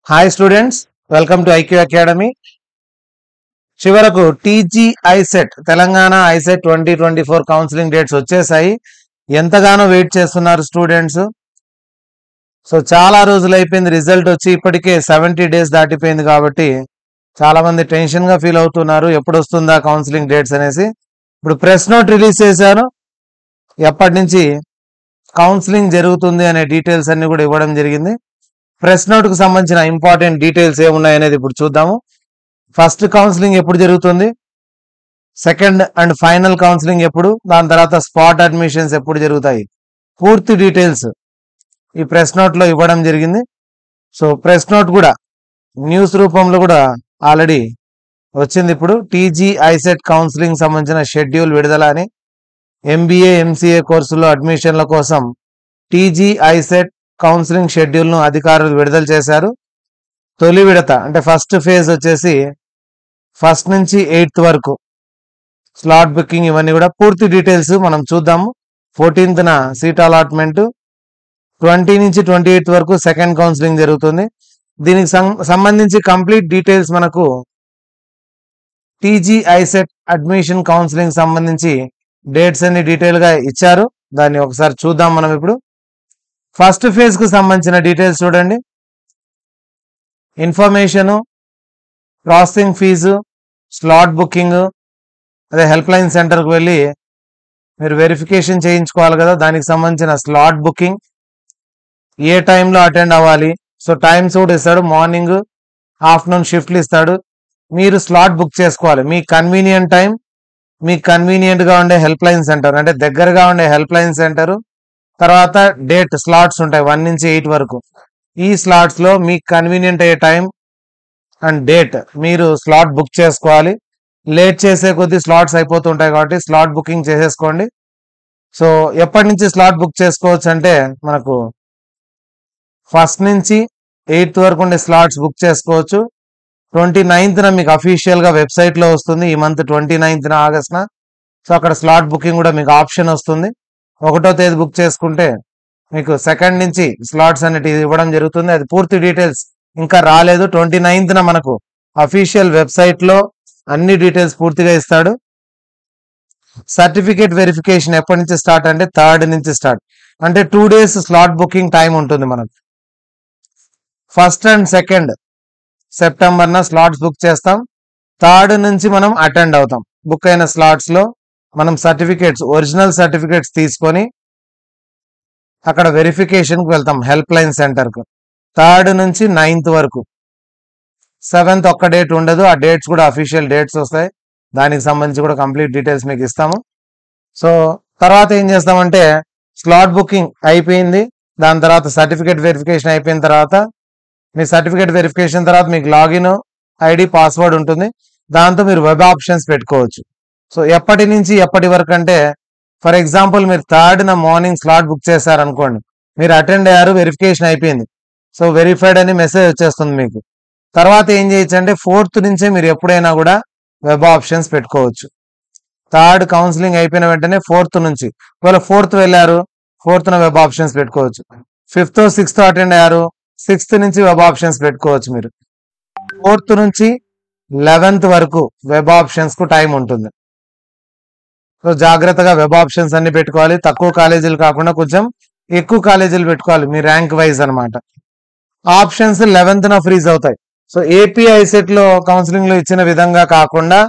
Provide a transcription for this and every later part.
Hi students, welcome to IQ academy. చివరకు TG ICET Telangana ICET 2024 counselling dates వచ్చేసాయి. ఎంతగానో wait చేస్తున్నారు స్టూడెంట్స్. సో చాలా రోజులు అయిపోయింది, రిజల్ట్ వచ్చి ఇప్పటికే 70 days దాటిపోయింది. కాబట్టి చాలా మంది టెన్షన్ గా ఫీల్ అవుతున్నారు, ఎప్పుడు వస్తుందా కౌన్సిలింగ్ డేట్స్ అనేసి. ఇప్పుడు ప్రెస్ నోట్ రిలీజ్ చేశారు, ఎప్పటి నుంచి కౌన్సిలింగ్ జరుగుతుంది అనే డీటెయిల్స్ అన్ని కూడా ఇవ్వడం జరిగింది. ప్రెస్ నోట్ కు సంబంధించిన ఇంపార్టెంట్ డీటెయిల్స్ ఏమున్నాయనేది ఇప్పుడు చూద్దాము. ఫస్ట్ కౌన్సిలింగ్ ఎప్పుడు జరుగుతుంది, సెకండ్ అండ్ ఫైనల్ కౌన్సిలింగ్ ఎప్పుడు, దాని తర్వాత స్పాట్ అడ్మిషన్స్ ఎప్పుడు జరుగుతాయి, పూర్తి డీటెయిల్స్ ఈ ప్రెస్ నోట్ లో ఇవ్వడం జరిగింది. సో ప్రెస్ నోట్ కూడా న్యూస్ రూపంలో కూడా ఆల్రెడీ వచ్చింది. ఇప్పుడు టీజీ ఐసెట్ కౌన్సిలింగ్ సంబంధించిన షెడ్యూల్ విడుదల అని, ఎంబీఏ ఎంసీఏ కోర్సులో అడ్మిషన్ల కోసం టీజీ ఐసెట్ కౌన్సిలింగ్ షెడ్యూల్ ను అధికారులు విడుదల చేశారు. తొలి విడత అంటే ఫస్ట్ ఫేజ్ వచ్చేసి 1st నుంచి 8th వరకు స్లాట్ బుకింగ్, ఇవన్నీ కూడా పూర్తి డీటెయిల్స్ మనం చూద్దాము. 14th సీట్ అలాట్మెంట్, 20 నుంచి 28 వరకు సెకండ్ కౌన్సిలింగ్ జరుగుతుంది. దీనికి సంబంధించి కంప్లీట్ డీటెయిల్స్ మనకు టీజీ ఐసెట్ అడ్మిషన్ కౌన్సిలింగ్ సంబంధించి డేట్స్ అన్ని డీటెయిల్ గా ఇచ్చారు. దాన్ని ఒకసారి చూద్దాం మనం ఇప్పుడు. ఫస్ట్ ఫేజ్ కు సంబంధించిన డీటెయిల్స్ చూడండి. Information, processing fee, slot booking, అదే హెల్ప్ లైన్ సెంటర్కి వెళ్ళి మీరు వెరిఫికేషన్ చేయించుకోవాలి కదా, దానికి సంబంధించిన స్లాట్ బుకింగ్, ఏ టైంలో అటెండ్ అవ్వాలి. సో టైమ్స్ కూడా ఇస్తాడు, మార్నింగ్ ఆఫ్టర్నూన్ షిఫ్ట్లు ఇస్తాడు. మీరు స్లాట్ బుక్ చేసుకోవాలి మీ కన్వీనియంట్ టైం, మీకు కన్వీనియంట్ గా ఉండే హెల్ప్ లైన్ సెంటర్ అంటే దగ్గరగా ఉండే హెల్ప్ లైన్ సెంటర్. తర్వాత డేట్ స్లాట్స్ ఉంటాయి 1 నుంచి 8 వరకు. ఈ స్లాట్స్ లో మీకు కన్వీనియంట్ అయ్యే టైం అండ్ డేట్ మీరు స్లాట్ బుక్ చేసుకోవాలి. లేట్ చేసే కొద్దీ స్లాట్స్ అయిపోతుంటాయి కాబట్టి స్లాట్ బుకింగ్ చేసేసుకోండి. సో ఎప్పటి నుంచి స్లాట్ బుక్ చేసుకోవచ్చు అంటే మనకు 1st నుంచి 8th వరకు ఉండే స్లాట్స్ బుక్ చేసుకోవచ్చు. 29th మీకు అఫీషియల్ గా వెబ్సైట్ లో వస్తుంది, ఈ మంత్ 29th ఆగస్ట్న. సో అక్కడ స్లాట్ బుకింగ్ కూడా మీకు ఆప్షన్ వస్తుంది. 1వ తేదీ బుక్ చేసుకుంటే మీకు 2nd నుంచి స్లాట్స్ అనేవి ఇవ్వడం జరుగుతుంది. అది పూర్తి డీటెయిల్స్ ఇంకా రాలేదు. 29th మనకు అఫీషియల్ వెబ్సైట్ లో అన్ని డీటెయిల్స్ పూర్తిగా ఇస్తాడు. సర్టిఫికేట్ వెరిఫికేషన్ ఎప్పటి నుంచి స్టార్ట్ అంటే 3rd నుంచి స్టార్ట్, అంటే 2 days స్లాట్ బుకింగ్ టైం ఉంటుంది మనకు. 1st and 2nd సెప్టెంబర్న slots book చేస్తాం. 3rd నుంచి మనం అటెండ్ అవుతాం. బుక్ అయిన స్లాట్స్ లో మనం సర్టిఫికేట్స్, ఒరిజినల్ సర్టిఫికేట్స్ తీసుకొని అక్కడ వెరిఫికేషన్కి వెళ్తాం హెల్ప్ లైన్ సెంటర్కు. 3rd నుంచి 9th వరకు. 7th ఒక్క డేట్ ఉండదు, ఆ డేట్స్ కూడా అఫీషియల్ డేట్స్ వస్తాయి. దానికి సంబంధించి కూడా కంప్లీట్ డీటెయిల్స్ మీకు ఇస్తాము. సో తర్వాత ఏం చేస్తామంటే స్లాట్ బుకింగ్ అయిపోయింది, దాని తర్వాత సర్టిఫికేట్ వెరిఫికేషన్ అయిపోయిన తర్వాత మీ సర్టిఫికేట్ వెరిఫికేషన్ తర్వాత మీకు లాగిన్ ఐడి పాస్వర్డ్ ఉంటుంది. దాంతో మీరు వెబ్ ఆప్షన్స్ పెట్టుకోవచ్చు. సో ఎప్పటి నుంచి ఎప్పటి వరకు అంటే ఫర్ ఎగ్జాంపుల్ మీరు 3rd మార్నింగ్ స్లాట్ బుక్ చేశారనుకోండి, మీరు అటెండ్ అయ్యారు, వెరిఫికేషన్ అయిపోయింది, సో వెరిఫైడ్ అని మెసేజ్ వచ్చేస్తుంది మీకు. తర్వాత ఏం చేయొచ్చు అంటే 4th నుంచే మీరు ఎప్పుడైనా కూడా వెబ్ ఆప్షన్స్ పెట్టుకోవచ్చు. 3rd కౌన్సిలింగ్ అయిపోయిన వెంటనే 4th నుంచి, ఒకవేళ 4th వెళ్ళారు 4th వెబ్ ఆప్షన్స్ పెట్టుకోవచ్చు. 5th 6th అటెండ్ అయ్యారు 6th నుంచి వెబ్ ఆప్షన్స్ పెట్టుకోవచ్చు మీరు. 4th నుంచి 11th వరకు వెబ్ ఆప్షన్స్ కు టైం ఉంటుంది. సో జాగ్రత్తగా వెబ్ ఆప్షన్స్ అన్ని పెట్టుకోవాలి. తక్కువ కాలేజీలు కాకుండా కొంచెం ఎక్కువ కాలేజీలు పెట్టుకోవాలి మీ ర్యాంక్ వైజ్ అనమాట. ఆప్షన్స్ 11th ఫ్రీజ్ అవుతాయి. సో ఏపీ ఐసెట్ లో కౌన్సిలింగ్ లో ఇచ్చిన విధంగా కాకుండా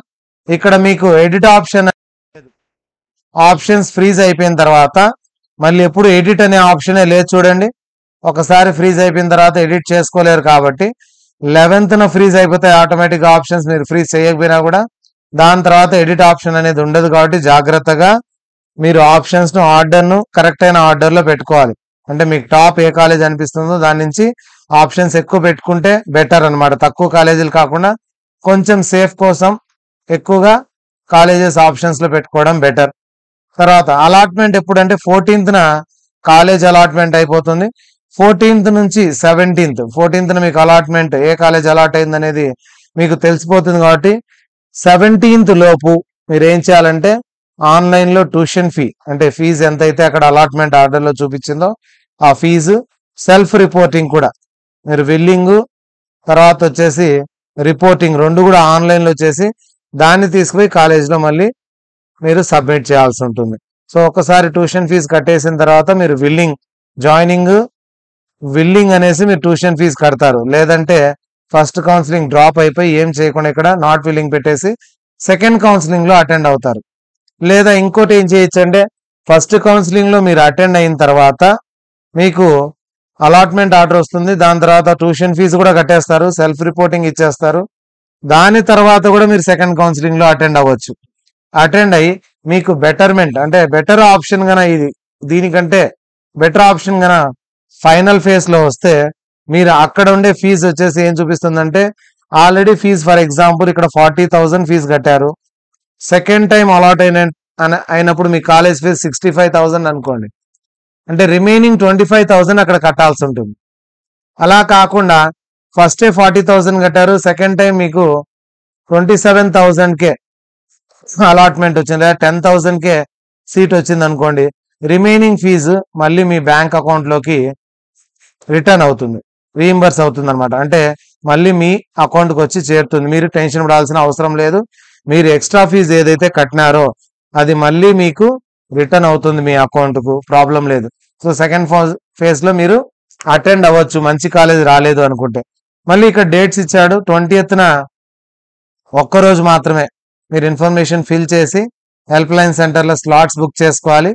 ఇక్కడ మీకు ఎడిట్ ఆప్షన్, ఆప్షన్స్ ఫ్రీజ్ అయిపోయిన తర్వాత మళ్ళీ ఎప్పుడు ఎడిట్ అనే ఆప్షనే లేదు చూడండి. ఒకసారి ఫ్రీజ్ అయిపోయిన తర్వాత ఎడిట్ చేసుకోలేరు కాబట్టి 11th ఫ్రీజ్ అయిపోతాయి ఆటోమేటిక్ ఆప్షన్స్, మీరు ఫ్రీజ్ చేయకపోయినా కూడా. దాని తర్వాత ఎడిట్ ఆప్షన్ అనేది ఉండదు కాబట్టి జాగ్రత్తగా మీరు ఆప్షన్స్ ను ఆర్డర్ను కరెక్ట్ అయిన ఆర్డర్ లో పెట్టుకోవాలి. అంటే మీకు టాప్ ఏ కాలేజ్ అనిపిస్తుందో దాని నుంచి ఆప్షన్స్ ఎక్కువ పెట్టుకుంటే బెటర్ అనమాట. తక్కువ కాలేజీలు కాకుండా కొంచెం సేఫ్ కోసం ఎక్కువగా కాలేజెస్ ఆప్షన్స్ లో పెట్టుకోవడం బెటర్. తర్వాత అలాట్మెంట్ ఎప్పుడంటే 14th కాలేజ్ అలాట్మెంట్ అయిపోతుంది. 14th నుంచి 17th, 14th మీకు అలాట్మెంట్ ఏ కాలేజ్ అలాట్ అయింది అనేది మీకు తెలిసిపోతుంది. కాబట్టి 17th లోపు మీరు ఏం చేయాలంటే ఆన్లైన్ లో ట్యూషన్ ఫీ అంటే ఫీజు ఎంతైతే అక్కడ అలాట్మెంట్ ఆర్డర్ లో చూపించిందో ఆ ఫీజు, సెల్ఫ్ రిపోర్టింగ్ కూడా మీరు విల్లింగ్ తర్వాత వచ్చేసి రిపోర్టింగ్, రెండు కూడా ఆన్లైన్లో చేసి దాన్ని తీసుకుపోయి కాలేజ్లో మళ్ళీ మీరు సబ్మిట్ చేయాల్సి ఉంటుంది. సో ఒకసారి ట్యూషన్ ఫీజు కట్టేసిన తర్వాత మీరు విల్లింగ్ అనేసి మీరు ట్యూషన్ ఫీజు కడతారు. లేదంటే ఫస్ట్ కౌన్సిలింగ్ డ్రాప్ అయిపోయి ఏం చేయకుండా ఇక్కడ నాట్ విల్లింగ్ పెట్టేసి సెకండ్ కౌన్సిలింగ్ లో అటెండ్ అవుతారు. లేదా ఇంకోటి ఏం చేయొచ్చు అంటే ఫస్ట్ కౌన్సిలింగ్ లో మీరు అటెండ్ అయిన తర్వాత మీకు అలాట్మెంట్ ఆర్డర్ వస్తుంది. దాని తర్వాత ట్యూషన్ ఫీజు కూడా కట్టేస్తారు, సెల్ఫ్ రిపోర్టింగ్ ఇచ్చేస్తారు. దాని తర్వాత కూడా మీరు సెకండ్ కౌన్సిలింగ్ లో అటెండ్ అవ్వచ్చు. అటెండ్ అయ్యి మీకు బెటర్మెంట్ అంటే బెటర్ ఆప్షన్ గన దీనికంటే బెటర్ ఆప్షన్ గన ఫైనల్ ఫేజ్ లో వస్తే మీరు అక్కడ ఉండే ఫీజు వచ్చేసి ఏం చూపిస్తుందంటే ఆల్రెడీ ఫీజు ఫర్ ఎగ్జాంపుల్ ఇక్కడ 40,000 ఫీజు కట్టారు. సెకండ్ టైం అలాట్ అయినప్పుడు మీ కాలేజ్ ఫీజు 65,000 అనుకోండి. అంటే రిమైనింగ్ 25,000 అక్కడ కట్టాల్సి ఉంటుంది. అలా కాకుండా ఫస్టే 40,000 కట్టారు, సెకండ్ టైం మీకు 27,000కే అలాట్మెంట్ వచ్చింది, లేదా 10,000కే సీట్ వచ్చింది అనుకోండి. రిమైనింగ్ ఫీజు మళ్ళీ మీ బ్యాంక్ అకౌంట్లోకి రిటర్న్ అవుతుంది, రీయింబర్స్ అవుతుంది అనమాట. అంటే మళ్ళీ మీ అకౌంట్కి వచ్చి చేరుతుంది. మీరు టెన్షన్ పడాల్సిన అవసరం లేదు. మీరు ఎక్స్ట్రా ఫీజు ఏదైతే కట్టినారో అది మళ్ళీ మీకు రిటర్న్ అవుతుంది మీ అకౌంట్కు, ప్రాబ్లం లేదు. సో సెకండ్ ఫేజ్ లో మీరు అటెండ్ అవ్వచ్చు, మంచి కాలేజ్ రాలేదు అనుకుంటే. మళ్ళీ ఇక్కడ డేట్స్ ఇచ్చాడు. 20th ఒక్కరోజు మాత్రమే మీరు ఇన్ఫర్మేషన్ ఫిల్ చేసి హెల్ప్ లైన్ సెంటర్లో స్లాట్స్ బుక్ చేసుకోవాలి.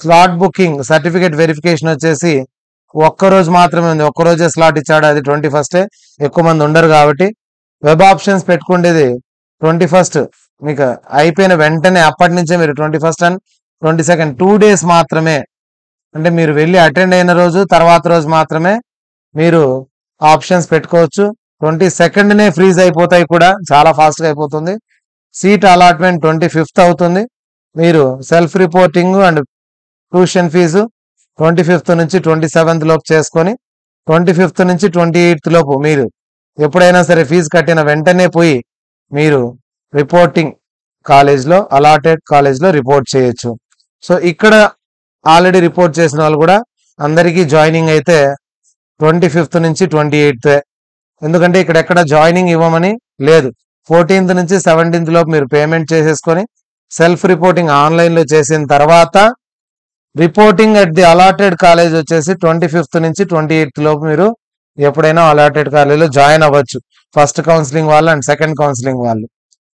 స్లాట్ బుకింగ్ సర్టిఫికేట్ వెరిఫికేషన్ వచ్చేసి ఒక్కరోజు మాత్రమే ఉంది. ఒక్కరోజే స్లాట్ ఇచ్చాడు, అది 21st. ఎక్కువ మంది ఉండరు కాబట్టి వెబ్ ఆప్షన్స్ పెట్టుకుండేది 21st. మీకు అయిపోయిన వెంటనే అప్పటి నుంచే మీరు 21st అండ్ 22nd 2 days మాత్రమే, అంటే మీరు వెళ్ళి అటెండ్ అయిన రోజు తర్వాత రోజు మాత్రమే మీరు ఆప్షన్స్ పెట్టుకోవచ్చు. 22nd ఫ్రీజ్ అయిపోతాయి కూడా, చాలా ఫాస్ట్గా అయిపోతుంది. సీట్ అలాట్మెంట్ 25th అవుతుంది. మీరు self reporting and tuition fee 25th నుంచి 27th లోపు చేసుకొని 25th నుంచి 28th లోపు మీరు ఎప్పుడైనా సరే ఫీజు కట్టిన వెంటనే పోయి మీరు రిపోర్టింగ్ కాలేజ్లో అలాటెడ్ కాలేజ్లో రిపోర్ట్ చేయొచ్చు. సో ఇక్కడ ఆల్రెడీ రిపోర్ట్ చేసిన వాళ్ళు కూడా అందరికీ జాయినింగ్ అయితే 25th నుంచి 28th. ఎందుకంటే ఇక్కడ ఎక్కడ జాయినింగ్ ఇవ్వమని లేదు. 14th నుంచి 17th లోపు మీరు పేమెంట్ చేసేసుకొని సెల్ఫ్ రిపోర్టింగ్ ఆన్లైన్లో చేసిన తర్వాత reporting at the allotted college వచ్చేసి 25th నుంచి 28th లోపు మీరు ఎప్పుడైనా అలాటెడ్ కాలేజ్లో జాయిన్ అవ్వచ్చు, ఫస్ట్ కౌన్సిలింగ్ వాళ్ళు అండ్ సెకండ్ కౌన్సిలింగ్ వాళ్ళు.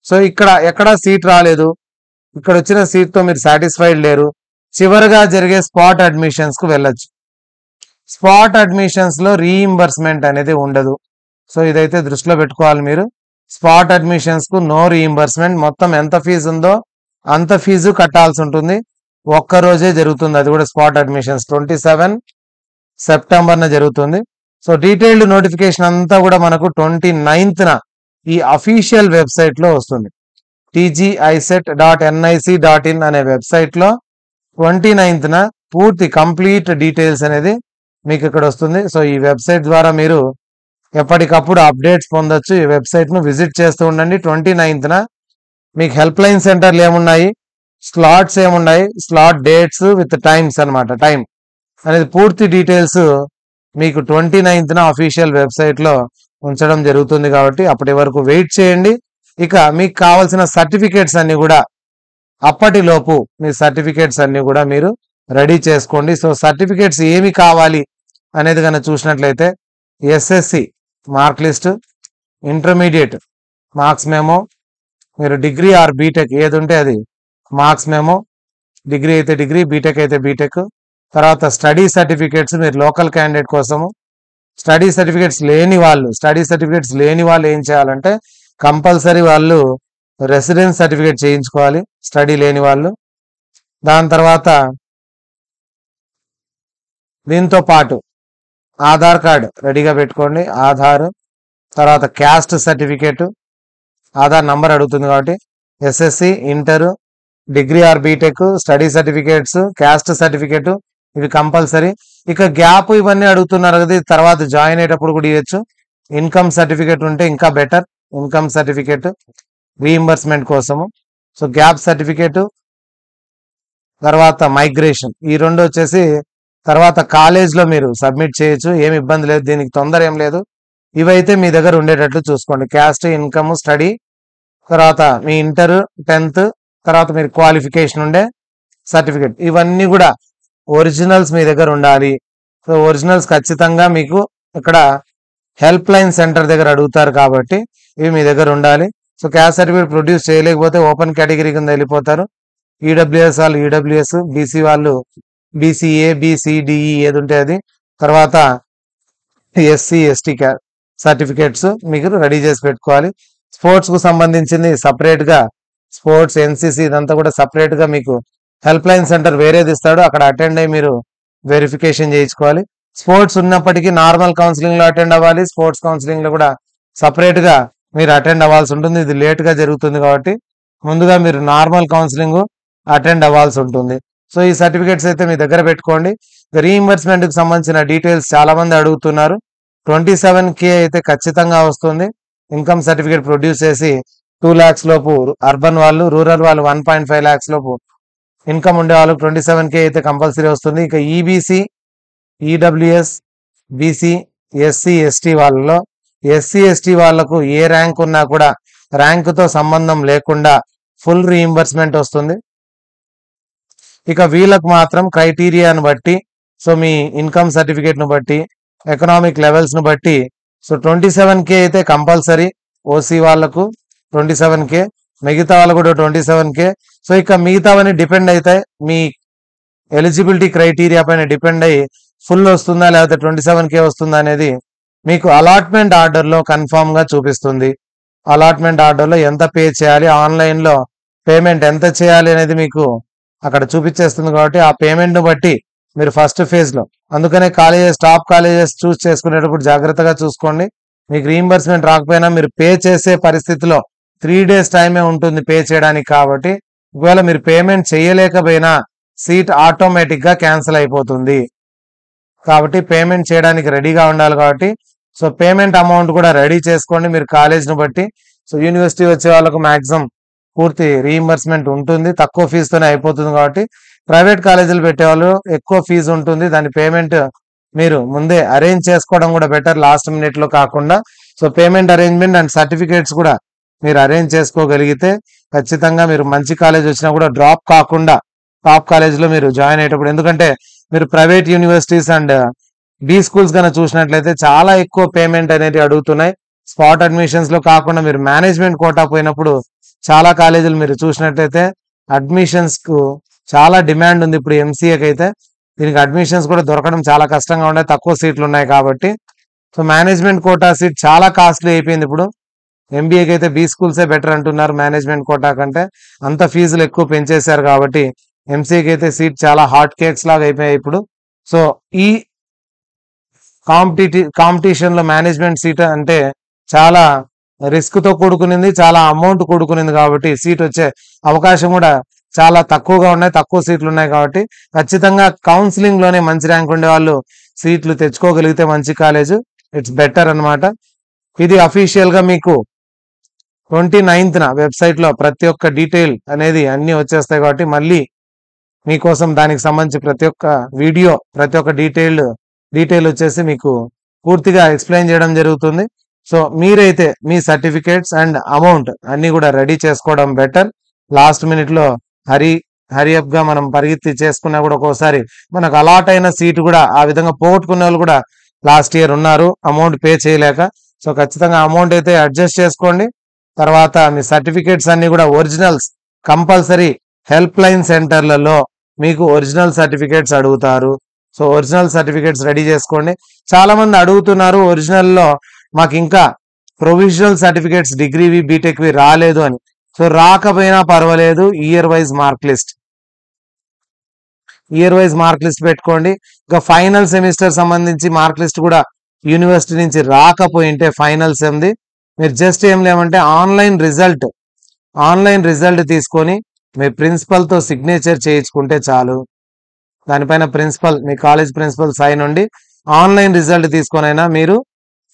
సో ఇక్కడ ఎక్కడా సీట్ రాలేదు, ఇక్కడ వచ్చిన సీట్తో మీరు సాటిస్ఫైడ్ లేరు, చివరిగా జరిగే స్పాట్ అడ్మిషన్స్కు వెళ్ళొచ్చు. స్పాట్ అడ్మిషన్స్లో రీయింబర్స్మెంట్ అనేది ఉండదు. సో ఇదైతే దృష్టిలో పెట్టుకోవాలి మీరు. స్పాట్ అడ్మిషన్స్కు నో రీయింబర్స్మెంట్. మొత్తం ఎంత ఫీజు ఉందో అంత ఫీజు కట్టాల్సి ఉంటుంది. ఒక్కరోజే జరుగుతుంది, అది కూడా స్పాట్ అడ్మిషన్స్ 27 సెప్టెంబర్న జరుగుతుంది. సో డీటెయిల్డ్ నోటిఫికేషన్ అంతా కూడా మనకు 29th ఈ అఫీషియల్ వెబ్సైట్లో వస్తుంది. tgiset.nic.in అనే వెబ్సైట్లో 29th పూర్తి కంప్లీట్ డీటెయిల్స్ అనేది మీకు ఇక్కడ వస్తుంది. సో ఈ వెబ్సైట్ ద్వారా మీరు ఎప్పటికప్పుడు అప్డేట్స్ పొందొచ్చు. ఈ వెబ్సైట్ను విజిట్ చేస్తూ ఉండండి. 29th మీకు హెల్ప్ లైన్ సెంటర్లు ఏమున్నాయి, స్లాట్స్ ఏమున్నాయి, స్లాట్ డేట్స్ విత్ టైమ్స్ అనమాట. టైం అనేది పూర్తి డీటెయిల్స్ మీకు 29th అఫీషియల్ వెబ్సైట్లో ఉంచడం జరుగుతుంది. కాబట్టి అప్పటి వరకు వెయిట్ చేయండి. ఇక మీకు కావాల్సిన సర్టిఫికేట్స్ అన్ని కూడా అప్పటిలోపు మీ సర్టిఫికేట్స్ అన్ని కూడా మీరు రెడీ చేసుకోండి. సో సర్టిఫికేట్స్ ఏమి కావాలి అనేది కనుక చూసినట్లయితే SSC mark list, intermediate marks memo, మీరు డిగ్రీ ఆర్ బీటెక్ ఏది ఉంటే అది మార్క్స్ మెమో, డిగ్రీ అయితే డిగ్రీ, బీటెక్ అయితే బీటెక్. తర్వాత స్టడీ సర్టిఫికేట్స్ మీరు లోకల్ క్యాండిడేట్ కోసము. స్టడీ సర్టిఫికేట్స్ లేని వాళ్ళు ఏం చేయాలంటే కంపల్సరీ వాళ్ళు రెసిడెన్స్ సర్టిఫికేట్ చేయించుకోవాలి, స్టడీ లేని వాళ్ళు. దాని తర్వాత దీంతో పాటు ఆధార్ కార్డు రెడీగా పెట్టుకోండి, ఆధార్. తర్వాత క్యాస్ట్ సర్టిఫికేట్, ఆధార్ నంబర్ అడుగుతుంది కాబట్టి SSC, inter, degree or BTech, study certificates, caste certificate ఇవి కంపల్సరీ. ఇక గ్యాప్ ఇవన్నీ అడుగుతున్నారు కదా, తర్వాత జాయిన్ అయ్యేటప్పుడు కూడా ఇవ్వచ్చు. ఇన్కమ్ సర్టిఫికేట్ ఉంటే ఇంకా బెటర్, ఇన్కమ్ సర్టిఫికేట్ రీయింబర్స్మెంట్ కోసము. సో గ్యాప్ సర్టిఫికేట్, తర్వాత మైగ్రేషన్, ఈ రెండు వచ్చేసి తర్వాత కాలేజ్లో మీరు సబ్మిట్ చేయొచ్చు, ఏమి ఇబ్బంది లేదు, దీనికి తొందర ఏం లేదు. ఇవైతే మీ దగ్గర ఉండేటట్లు చూసుకోండి. క్యాస్ట్, ఇన్కమ్, స్టడీ, తర్వాత మీ ఇంటర్, 10th, తర్వాత మీరు క్వాలిఫికేషన్ ఉండే సర్టిఫికేట్, ఇవన్నీ కూడా ఒరిజినల్స్ మీ దగ్గర ఉండాలి. సో ఒరిజినల్స్ ఖచ్చితంగా మీకు ఇక్కడ హెల్ప్ లైన్ సెంటర్ దగ్గర అడుగుతారు కాబట్టి ఇవి మీ దగ్గర ఉండాలి. సో క్యాస్ట్ సర్టిఫికేట్ ప్రొడ్యూస్ చేయలేకపోతే ఓపెన్ కేటగిరీ కింద వెళ్ళిపోతారు. ఈడబ్ల్యూఎస్ వాళ్ళు ఈడబ్ల్యూఎస్, బీసీ వాళ్ళు బీసీఏ, బీసీడిఈ ఏది ఉంటే అది, తర్వాత ఎస్సీ ఎస్టీ సర్టిఫికేట్స్ మీకు రెడీ చేసి పెట్టుకోవాలి. స్పోర్ట్స్ కు సంబంధించింది సపరేట్ గా, స్పోర్ట్స్, ఎన్సీసీ ఇదంతా కూడా సపరేట్ గా మీకు హెల్ప్ లైన్ సెంటర్ వేరేది ఇస్తాడు, అక్కడ అటెండ్ అయ్యి మీరు వెరిఫికేషన్ చేయించుకోవాలి. స్పోర్ట్స్ ఉన్నప్పటికీ నార్మల్ కౌన్సిలింగ్ లో అటెండ్ అవ్వాలి, స్పోర్ట్స్ కౌన్సిలింగ్ లో కూడా సపరేట్ గా మీరు అటెండ్ అవ్వాల్సి ఉంటుంది. ఇది లేట్ గా జరుగుతుంది కాబట్టి ముందుగా మీరు నార్మల్ కౌన్సిలింగ్ అటెండ్ అవ్వాల్సి ఉంటుంది. సో ఈ సర్టిఫికేట్స్ అయితే మీ దగ్గర పెట్టుకోండి. రీఇంబర్స్మెంట్ కి సంబంధించిన డీటెయిల్స్ చాలా మంది అడుగుతున్నారు. 27K అయితే ఖచ్చితంగా వస్తుంది. ఇన్కమ్ సర్టిఫికేట్ ప్రొడ్యూస్ చేసి 2 lakhs లోపు అర్బన్ వాళ్ళు, రూరల్ వాళ్ళు 1.5 lakhs లోపు ఇన్కమ్ ఉండే వాళ్ళకి 27K అయితే కంపల్సరీ వస్తుంది. ఇక EBC, EWS, BC, SC ST వాళ్ళలో ఎస్సీ ఎస్టీ వాళ్లకు ఏ ర్యాంక్ ఉన్నా కూడా ర్యాంకుతో సంబంధం లేకుండా ఫుల్ రీఇంబర్స్మెంట్ వస్తుంది. ఇక వీళ్ళకు మాత్రం క్రైటీరియాను బట్టి, సో మీ ఇన్కమ్ సర్టిఫికేట్ ను బట్టి, ఎకనామిక్ లెవెల్స్ ను బట్టి, సో 27K అయితే కంపల్సరీ ఓసీ వాళ్లకు 27K, మిగతా వాళ్ళు కూడా 27K. సో ఇక మిగతావన్నీ డిపెండ్ అవుతాయి, మీ ఎలిజిబిలిటీ క్రైటీరియా పైన డిపెండ్ అయ్యి ఫుల్ వస్తుందా లేకపోతే 27K వస్తుందా అనేది మీకు అలాట్మెంట్ ఆర్డర్ లో కన్ఫామ్ గా చూపిస్తుంది. అలాట్మెంట్ ఆర్డర్ లో ఎంత పే చేయాలి, ఆన్లైన్ లో పేమెంట్ ఎంత చేయాలి అనేది మీకు అక్కడ చూపించేస్తుంది. కాబట్టి ఆ పేమెంట్ ను బట్టి మీరు ఫస్ట్ ఫేజ్ లో, అందుకనే కాలేజెస్, టాప్ కాలేజెస్ చూస్ చేసుకునేటప్పుడు జాగ్రత్తగా చూసుకోండి. మీకు రీయింబర్స్మెంట్ రాకపోయినా మీరు పే చేసే పరిస్థితిలో 3 days టైమే ఉంటుంది పే చేయడానికి. కాబట్టి ఒకవేళ మీరు పేమెంట్ చేయలేకపోయినా సీట్ ఆటోమేటిక్ గా క్యాన్సిల్ అయిపోతుంది. కాబట్టి పేమెంట్ చేయడానికి రెడీగా ఉండాలి. కాబట్టి సో పేమెంట్ అమౌంట్ కూడా రెడీ చేసుకోండి మీరు కాలేజ్ ను బట్టి. సో యూనివర్సిటీ వచ్చే వాళ్ళకు మాక్సిమం పూర్తి రీయింబర్స్మెంట్ ఉంటుంది, తక్కువ ఫీజుతోనే అయిపోతుంది. కాబట్టి ప్రైవేట్ కాలేజీలు పెట్టేవాళ్ళు ఎక్కువ ఫీజు ఉంటుంది, దాని పేమెంట్ మీరు ముందే అరేంజ్ చేసుకోవడం కూడా బెటర్, లాస్ట్ మినిట్ లో కాకుండా. So payment arrangement and certificates కూడా మీరు అరేంజ్ చేసుకోగలిగితే ఖచ్చితంగా మీరు మంచి కాలేజ్ వచ్చినా కూడా డ్రాప్ కాకుండా టాప్ కాలేజ్ లో మీరు జాయిన్ అయ్యేటప్పుడు, ఎందుకంటే మీరు private universities and be schools కన్నా చూసినట్లయితే చాలా ఎక్కువ పేమెంట్ అనేది అడుగుతున్నాయి. స్పాట్ అడ్మిషన్స్ లో కాకుండా మీరు మేనేజ్మెంట్ కోటా పోయినప్పుడు చాలా కాలేజీలు మీరు చూసినట్లయితే అడ్మిషన్స్ కు చాలా డిమాండ్ ఉంది. ఇప్పుడు ఎంసీఏకి అయితే దీనికి అడ్మిషన్స్ కూడా దొరకడం చాలా కష్టంగా ఉన్నాయి, తక్కువ సీట్లు ఉన్నాయి కాబట్టి. సో మేనేజ్మెంట్ కోటా సీట్ చాలా కాస్ట్లీ అయిపోయింది. ఇప్పుడు ఎంబీఏకి అయితే బీ స్కూల్సే బెటర్ అంటున్నారు మేనేజ్మెంట్ కోటా కంటే, అంత ఫీజులు ఎక్కువ పెంచేశారు. కాబట్టి ఎంసీఏకి అయితే సీట్ చాలా హాట్ కేక్స్ లాగా అయిపోయాయి ఇప్పుడు. సో ఈ కాంపిటీషన్ లో మేనేజ్మెంట్ సీట్ అంటే చాలా రిస్క్ తో కూడుకునింది, చాలా అమౌంట్ కూడుకునింది. కాబట్టి సీట్ వచ్చే అవకాశం కూడా చాలా తక్కువగా ఉన్నాయి, తక్కువ సీట్లు ఉన్నాయి. కాబట్టి ఖచ్చితంగా కౌన్సిలింగ్ లోనే మంచి ర్యాంక్ ఉండే వాళ్ళు సీట్లు తెచ్చుకోగలిగితే మంచి కాలేజ్, ఇట్స్ బెటర్ అన్నమాట. ఇది అఫీషియల్ గా మీకు 29th వెబ్సైట్ లో ప్రతి ఒక్క డీటెయిల్ అనేది అన్ని వచ్చేస్తాయి. కాబట్టి మళ్ళీ మీకోసం దానికి సంబంధించి ప్రతి ఒక్క వీడియో, ప్రతి ఒక్క డీటెయిల్ వచ్చేసి మీకు పూర్తిగా ఎక్స్ప్లెయిన్ చేయడం జరుగుతుంది. సో మీరైతే మీ సర్టిఫికేట్స్ అండ్ అమౌంట్ అన్ని కూడా రెడీ చేసుకోవడం బెటర్. లాస్ట్ మినిట్ లో హరియప్ గా మనం పరిగెత్తి చేసుకున్నా కూడా ఒక్కోసారి మనకు అలాట్ అయిన సీట్ కూడా ఆ విధంగా పోగొట్టుకునే వాళ్ళు కూడా లాస్ట్ ఇయర్ ఉన్నారు అమౌంట్ పే చేయలేక. సో ఖచ్చితంగా అమౌంట్ అయితే అడ్జస్ట్ చేసుకోండి. తర్వాత మీ సర్టిఫికేట్స్ అన్ని కూడా ఒరిజినల్స్ కంపల్సరీ హెల్ప్ లైన్ సెంటర్లలో మీకు ఒరిజినల్ సర్టిఫికేట్స్ అడుగుతారు. సో ఒరిజినల్ సర్టిఫికేట్స్ రెడీ చేసుకోండి. చాలా మంది అడుగుతున్నారు ఒరిజినల్ లో మాకు ఇంకా ప్రొవిజనల్ సర్టిఫికేట్స్ డిగ్రీవి బీటెక్వి రాలేదు అని. సో రాకపోయినా పర్వాలేదు, ఇయర్ వైజ్ మార్క్ లిస్ట్ పెట్టుకోండి. ఇంకా ఫైనల్ సెమిస్టర్ సంబంధించి మార్క్ లిస్ట్ కూడా యూనివర్సిటీ నుంచి రాకపోయింటే ఫైనల్ సెమ్ది మీరు జస్ట్ ఏం లేమంటే ఆన్లైన్ రిజల్ట్ తీసుకొని మీ ప్రిన్సిపల్ తో సిగ్నేచర్ చేయించుకుంటే చాలు. దానిపైన మీ కాలేజ్ ప్రిన్సిపల్ సైన్ ఉండి ఆన్లైన్ రిజల్ట్ తీసుకొనైనా మీరు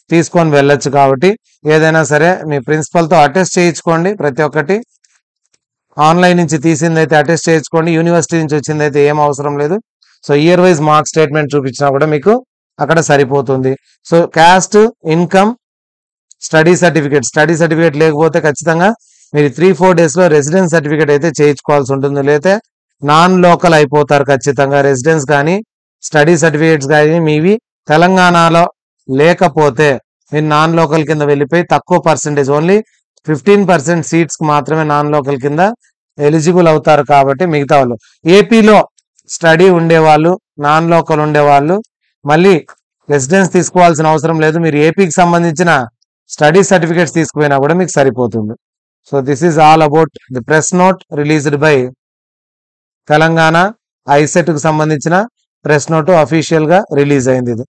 తీసుకొని వెళ్ళొచ్చు. కాబట్టి ఏదైనా సరే మీ ప్రిన్సిపల్ తో అటెస్ట్ చేయించుకోండి. ప్రతి ఒక్కటి ఆన్లైన్ నుంచి తీసిందైతే అటెస్ట్ చేయించుకోండి, యూనివర్సిటీ నుంచి వచ్చిందైతే ఏం అవసరం లేదు. So year wise mark statement చూపించినా కూడా మీకు అక్కడ సరిపోతుంది. So caste, income, study certificate లేకపోతే ఖచ్చితంగా మీరు 3-4 days లో రెసిడెన్స్ సర్టిఫికేట్ అయితే చేయించుకోవాల్సి ఉంటుంది. లేకపోతే నాన్ లోకల్ అయిపోతారు ఖచ్చితంగా. రెసిడెన్స్ కానీ స్టడీ సర్టిఫికేట్స్ కానీ మీవి తెలంగాణలో లేకపోతే మీరు నాన్ లోకల్ కింద వెళ్ళిపోయి తక్కువ పర్సెంటేజ్, ఓన్లీ 15% సీట్స్ మాత్రమే నాన్ లోకల్ కింద ఎలిజిబుల్ అవుతారు. కాబట్టి మిగతా వాళ్ళు ఏపీలో స్టడీ ఉండేవాళ్ళు, నాన్ లోకల్ ఉండేవాళ్ళు మళ్ళీ రెసిడెన్స్ తీసుకోవాల్సిన అవసరం లేదు. మీరు ఏపీకి సంబంధించిన స్టడీ సర్టిఫికేట్స్ తీసుకుపోయినా కూడా మీకు సరిపోతుంది. So this is all about the press note released by Telangana. ICET కు సంబంధించిన ప్రెస్ నోట్ అఫీషియల్ గా రిలీజ్ అయింది ఇది.